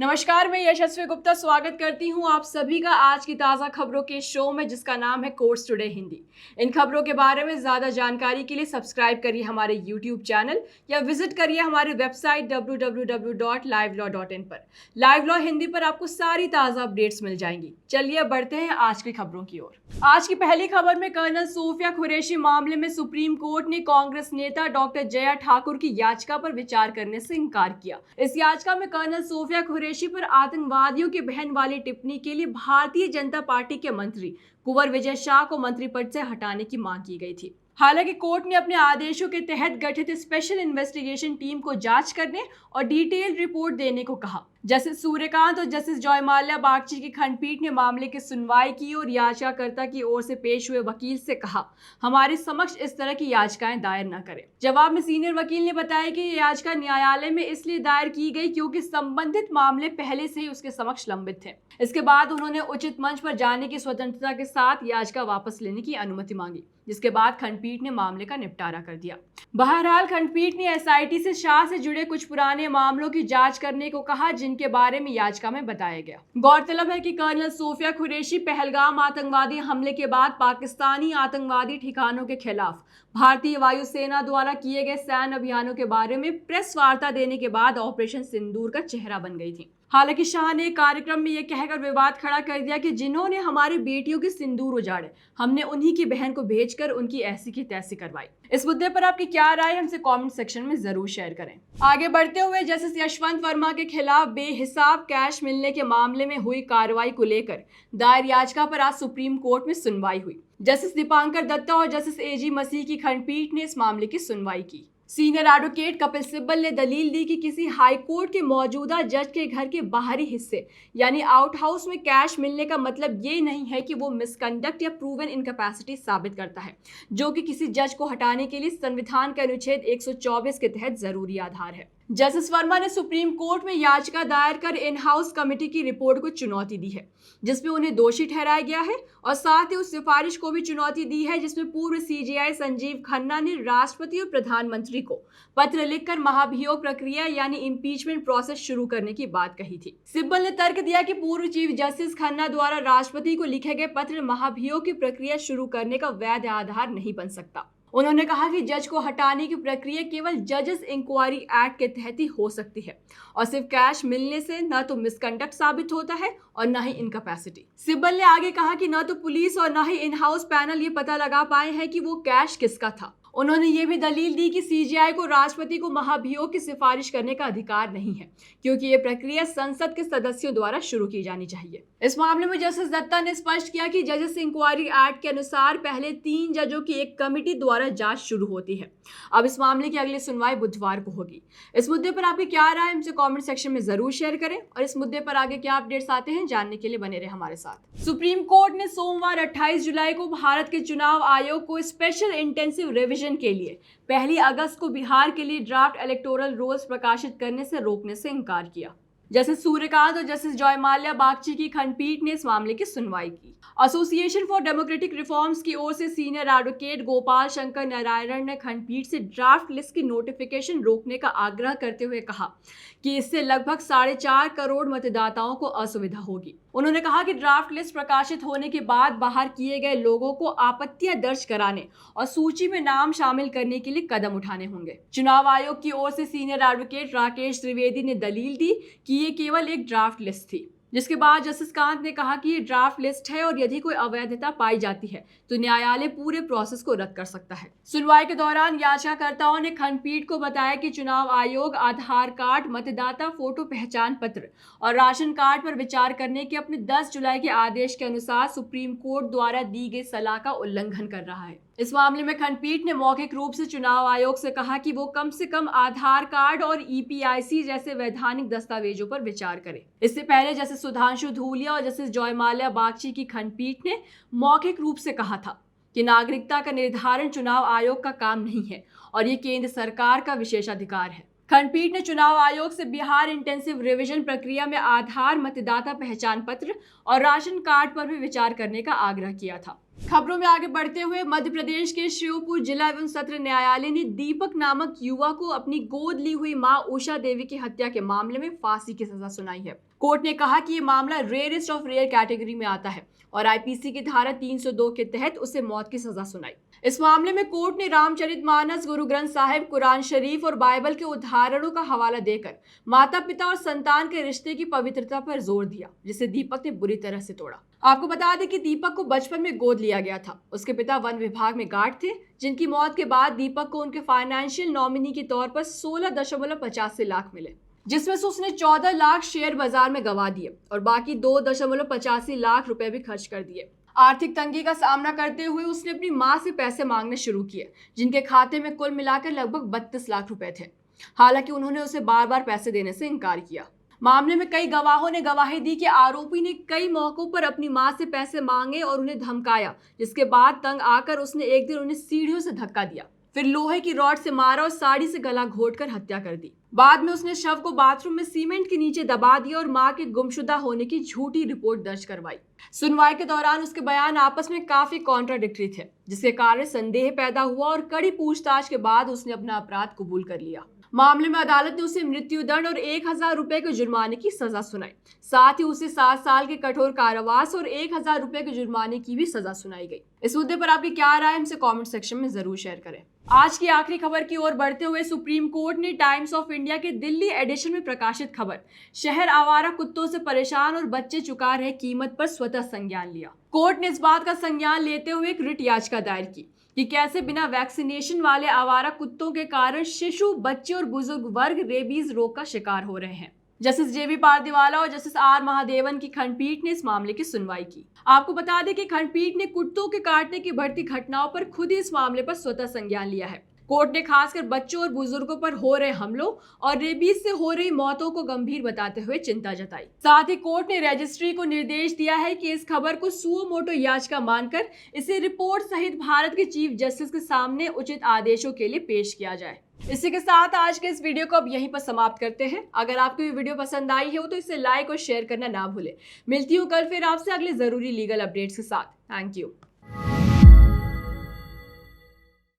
नमस्कार, मैं यशस्वी गुप्ता स्वागत करती हूं आप सभी का आज की ताज़ा खबरों के शो में, जिसका नाम है कोर्स टुडे हिंदी। इन खबरों के बारे में ज़्यादा जानकारी के लिए सब्सक्राइब करिए हमारे यूट्यूब चैनल या विजिट करिए हमारी वेबसाइट www.livelaw.in पर। लाइव लॉ हिंदी पर आपको सारी ताज़ा अपडेट्स मिल जाएंगी। चलिए अब बढ़ते हैं आज की खबरों की ओर। आज की पहली खबर में कर्नल सोफिया कुरैशी मामले में सुप्रीम कोर्ट ने कांग्रेस नेता डॉक्टर जया ठाकुर की याचिका पर विचार करने से इनकार किया। इस याचिका में कर्नल सोफिया कुरैशी पर आतंकवादियों की बहन वाली टिप्पणी के लिए भारतीय जनता पार्टी के मंत्री कुंवर विजय शाह को मंत्री पद से हटाने की मांग की गई थी। हालांकि कोर्ट ने अपने आदेशों के तहत गठित स्पेशल इन्वेस्टिगेशन टीम को जांच करने और डिटेल रिपोर्ट देने को कहा। जस्टिस सूर्यकांत और जस्टिस जयमाल्या बागची की खंडपीठ ने मामले की सुनवाई की और याचिकाकर्ता की ओर से पेश हुए वकील से कहा, हमारे समक्ष इस तरह की याचिकाएं दायर न करें। जवाब में सीनियर वकील ने बताया कि यह याचिका न्यायालय में इसलिए दायर की गई क्योंकि संबंधित मामले पहले से ही उसके समक्ष लंबित थे। इसके बाद उन्होंने उचित मंच पर जाने की स्वतंत्रता के साथ याचिका वापस लेने की अनुमति मांगी, जिसके बाद खंडपीठ ने मामले का निपटारा कर दिया। बहरहाल खंडपीठ ने एसआईटी से शाह से जुड़े कुछ पुराने मामलों की जांच करने को कहा, जिनके बारे में याचिका में बताया गया। गौरतलब है कि कर्नल सोफिया कुरैशी पहलगाम आतंकवादी हमले के बाद पाकिस्तानी आतंकवादी ठिकानों के खिलाफ भारतीय वायुसेना द्वारा किए गए सैन्य अभियानों के बारे में प्रेस वार्ता देने के बाद ऑपरेशन सिंदूर का चेहरा बन गई थी। हालांकि शाह ने एक कार्यक्रम में यह कहकर विवाद खड़ा कर दिया कि जिन्होंने हमारी बेटियों के सिंदूर उजाड़े, हमने उन्हीं की बहन को भेजकर उनकी ऐसी की तैसी करवाई। इस मुद्दे पर आपकी क्या राय, हमसे कमेंट सेक्शन में जरूर शेयर करें। आगे बढ़ते हुए जस्टिस यशवंत वर्मा के खिलाफ बेहिसाब कैश मिलने के मामले में हुई कार्रवाई को लेकर दायर याचिका पर आज सुप्रीम कोर्ट में सुनवाई हुई। जस्टिस दीपांकर दत्ता और जस्टिस एजी मसीह की खंडपीठ ने इस मामले की सुनवाई की। सीनियर एडवोकेट कपिल सिब्बल ने दलील दी कि किसी हाई कोर्ट के मौजूदा जज के घर के बाहरी हिस्से यानी आउट हाउस में कैश मिलने का मतलब ये नहीं है कि वो मिसकंडक्ट या प्रूवन इनकैपेसिटी साबित करता है, जो कि किसी जज को हटाने के लिए संविधान के अनुच्छेद 124 के तहत जरूरी आधार है। जस्टिस वर्मा ने सुप्रीम कोर्ट में याचिका दायर कर इन हाउस कमेटी की रिपोर्ट को चुनौती दी है, जिसमें उन्हें दोषी ठहराया गया है, और साथ ही उस सिफारिश को भी चुनौती दी है जिसमें पूर्व सीजेआई संजीव खन्ना ने राष्ट्रपति और प्रधानमंत्री को पत्र लिखकर महाभियोग प्रक्रिया यानी इम्पीचमेंट प्रोसेस शुरू करने की बात कही थी। सिब्बल ने तर्क दिया कि पूर्व चीफ जस्टिस खन्ना द्वारा राष्ट्रपति को लिखे गए पत्र महाभियोग की प्रक्रिया शुरू करने का वैध आधार नहीं बन सकता। उन्होंने कहा कि जज को हटाने की प्रक्रिया केवल जजेस इंक्वायरी एक्ट के तहत ही हो सकती है, और सिर्फ कैश मिलने से न तो मिसकंडक्ट साबित होता है और न ही इनकैपेसिटी। सिब्बल ने आगे कहा कि न तो पुलिस और न ही इन हाउस पैनल ये पता लगा पाए हैं कि वो कैश किसका था। उन्होंने ये भी दलील दी कि सीजेआई को राष्ट्रपति को महाभियोग की सिफारिश करने का अधिकार नहीं है, क्योंकि ये प्रक्रिया संसद के सदस्यों द्वारा शुरू की जानी चाहिए। इस मामले में जस्टिस दत्ता ने स्पष्ट किया कि जजेस इंक्वायरी एक्ट के अनुसार पहले 3 जजों की एक कमेटी द्वारा जांच शुरू होती है। अब इस मामले की अगली सुनवाई बुधवार को होगी। इस मुद्दे पर आपकी क्या राय है, हमसे कमेंट सेक्शन में जरूर शेयर करें, और इस मुद्दे पर आगे क्या अपडेट्स आते हैं जानने के लिए बने रहे हमारे साथ। सुप्रीम कोर्ट ने सोमवार 28 जुलाई को भारत के चुनाव आयोग को स्पेशल इंटेंसिव रिवीजन के लिए 1 अगस्त को बिहार के लिए ड्राफ्ट इलेक्टोरल रोल्स प्रकाशित करने से रोकने से इनकार किया। जस्टिस सूर्यकांत और जस्टिस जयमाल्या बागची की खंडपीठ ने इस मामले की सुनवाई की। एसोसिएशन फॉर डेमोक्रेटिक रिफॉर्म्स की ओर से सीनियर एडवोकेट गोपाल शंकर नारायण ने खंडपीठ से ड्राफ्ट लिस्ट की नोटिफिकेशन रोकने का आग्रह करते हुए कहा कि इससे लगभग 4.5 करोड़ मतदाताओं को असुविधा होगी। उन्होंने कहा कि ड्राफ्ट लिस्ट प्रकाशित होने के बाद बाहर किए गए लोगों को आपत्तियां दर्ज कराने और सूची में नाम शामिल करने के लिए कदम उठाने होंगे। चुनाव आयोग की ओर से सीनियर एडवोकेट राकेश त्रिवेदी ने दलील दी कि ये केवल एक ड्राफ्ट लिस्ट थी, जिसके बाद जस्टिस कांत ने कहा कि ये ड्राफ्ट लिस्ट है और यदि कोई अवैधता पाई जाती है तो न्यायालय पूरे प्रोसेस को रद्द कर सकता है। सुनवाई के दौरान याचिकाकर्ताओं ने खंडपीठ को बताया कि चुनाव आयोग आधार कार्ड, मतदाता फोटो पहचान पत्र और राशन कार्ड पर विचार करने के अपने 10 जुलाई के आदेश के अनुसार सुप्रीम कोर्ट द्वारा दी गई सलाह का उल्लंघन कर रहा है। इस मामले में खंडपीठ ने मौखिक रूप से चुनाव आयोग से कहा कि वो कम से कम आधार कार्ड और ईपीआईसी जैसे वैधानिक दस्तावेजों पर विचार करे। इससे पहले जस्टिस सुधांशु धूलिया और जस्टिस जयमाल्या बागची की खंडपीठ ने मौखिक रूप से कहा था कि नागरिकता का निर्धारण चुनाव आयोग का काम नहीं है और ये केंद्र सरकार का विशेषाधिकार है। खंडपीठ ने चुनाव आयोग से बिहार इंटेंसिव रिवीजन प्रक्रिया में आधार, मतदाता पहचान पत्र और राशन कार्ड पर भी विचार करने का आग्रह किया था। खबरों में आगे बढ़ते हुए मध्य प्रदेश के श्योपुर जिला एवं सत्र न्यायालय ने दीपक नामक युवा को अपनी गोद ली हुई मां उषा देवी की हत्या के मामले में फांसी की सजा सुनाई है। कोर्ट ने कहा कि ये मामला रेयरेस्ट ऑफ रेयर कैटेगरी में आता है और आईपीसी की धारा 302 के तहत उसे मौत की सजा सुनाई। इस मामले में कोर्ट ने रामचरितमानस, गुरु ग्रंथ साहिब, कुरान शरीफ और बाइबल के उदाहरणों का हवाला देकर माता पिता और संतान के रिश्ते की पवित्रता पर जोर दिया, जिसे दीपक ने बुरी तरह से तोड़ा। आपको बता दें कि दीपक को बचपन में गोद लिया गया था। उसके पिता वन विभाग में गार्ड थे, जिनकी मौत के बाद दीपक को उनके फाइनेंशियल नॉमिनी के तौर पर 16.85 लाख मिले, जिसमें से उसने 14 लाख शेयर बाजार में गंवा दिए और बाकी 2.85 लाख रुपए भी खर्च कर दिए। आर्थिक तंगी का सामना करते हुए उसने अपनी मां से पैसे मांगने शुरू किए, जिनके खाते में कुल मिलाकर लगभग 32 लाख रुपए थे। हालांकि उन्होंने उसे बार बार पैसे देने से इनकार किया। मामले में कई गवाहों ने गवाही दी कि आरोपी ने कई मौकों पर अपनी मां से पैसे मांगे और उन्हें धमकाया, जिसके बाद तंग आकर उसने एक दिन उन्हें सीढ़ियों से धक्का दिया, फिर लोहे की रॉड से मारा और साड़ी से गला घोंटकर हत्या कर दी। बाद में उसने शव को बाथरूम में सीमेंट के नीचे दबा दिया और मां के गुमशुदा होने की झूठी रिपोर्ट दर्ज करवाई। सुनवाई के दौरान उसके बयान आपस में काफी कॉन्ट्राडिक्टरी थे, जिसके कारण संदेह पैदा हुआ और कड़ी पूछताछ के बाद उसने अपना अपराध कबूल कर लिया। मामले में अदालत ने उसे मृत्युदंड और 1000 रुपए के जुर्माने की सजा सुनाई। साथ ही उसे 7 साल के कठोर कारावास और 1000 रुपए के जुर्माने की भी सजा सुनाई गई। इस मुद्दे पर आपकी क्या राय है, हमसे कमेंट सेक्शन में जरूर शेयर करें। आज की आखिरी खबर की ओर बढ़ते हुए सुप्रीम कोर्ट ने टाइम्स ऑफ इंडिया के दिल्ली एडिशन में प्रकाशित खबर शहर आवारा कुत्तों से परेशान और बच्चे चुका रहे कीमत पर स्वतः संज्ञान लिया। कोर्ट ने इस बात का संज्ञान लेते हुए एक रिट याचिका दायर की कि कैसे बिना वैक्सीनेशन वाले आवारा कुत्तों के कारण शिशु, बच्चे और बुजुर्ग वर्ग रेबीज रोग का शिकार हो रहे हैं। जस्टिस जेबी पारदीवाला और जस्टिस आर महादेवन की खंडपीठ ने इस मामले की सुनवाई की। आपको बता दें कि खंडपीठ ने कुत्तों के काटने की बढ़ती घटनाओं पर खुद ही इस मामले पर स्वतः संज्ञान लिया है। कोर्ट ने खासकर बच्चों और बुजुर्गों पर हो रहे हमलों और रेबीज से हो रही मौतों को गंभीर बताते हुए चिंता जताई। साथ ही कोर्ट ने रजिस्ट्री को निर्देश दिया है कि इस खबर को सुओ मोटो याचिका मानकर इसे रिपोर्ट सहित भारत के चीफ जस्टिस के सामने उचित आदेशों के लिए पेश किया जाए। इसी के साथ आज के इस वीडियो को अब यहीं पर समाप्त करते हैं। अगर आपको ये वीडियो पसंद आई हो तो इसे लाइक और शेयर करना ना भूलें। मिलती हूँ कल फिर आपसे अगले जरूरी लीगल अपडेट्स के साथ। Thank you.